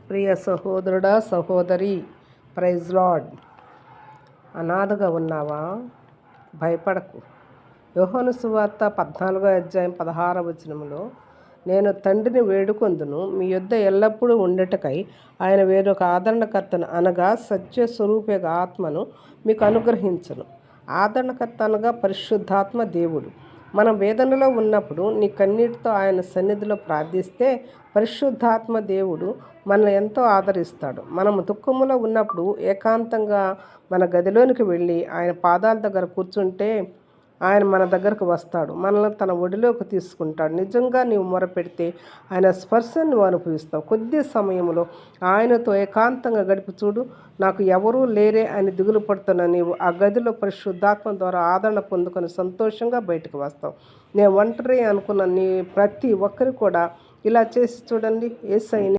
ప్రియ సహోదరుడా సహోదరి, praise lord. అనాథగా ఉన్నావా? భయపడకు. యోహాను సువార్త 14వ అధ్యాయం 16వ వచనములో, నేను తండ్రిని వేడుకొందును, మీ యొద్ద ఎల్లప్పుడూ ఉండటకై ఆయన వేరొక ఆదరణకర్తను అనగా సత్యస్వరూప ఆత్మను మీకు అనుగ్రహించును. ఆదరణకర్త అనగా పరిశుద్ధాత్మ దేవుడు. మనం వేదనలో ఉన్నప్పుడు నీ కన్నీటితో ఆయన సన్నిధిలో ప్రార్థిస్తే పరిశుద్ధాత్మ దేవుడు మనల్ని ఎంతో ఆదరిస్తాడు. మనము దుఃఖములో ఉన్నప్పుడు ఏకాంతంగా మన గదిలోనికి వెళ్ళి ఆయన పాదాల దగ్గర కూర్చుంటే ఆయన మన దగ్గరకు వస్తాడు, మనల్ని తన ఒడిలోకి తీసుకుంటాడు. నిజంగా నీవు మొరపెడితే ఆయన స్పర్శను నువ్వు అనుభవిస్తావు. కొద్ది సమయంలో ఆయనతో ఏకాంతంగా గడిపి చూడు. నాకు ఎవరూ లేరే అని దిగులు పడుతున్న నీవు ఆ గదిలో పరిశుద్ధాత్మ ద్వారా ఆదరణ పొందుకొని సంతోషంగా బయటకు వస్తావు. నేను ఒంటరి అనుకున్న నీ ప్రతి ఒక్కరు కూడా ఇలా చేసి చూడండి. యేసయ్యని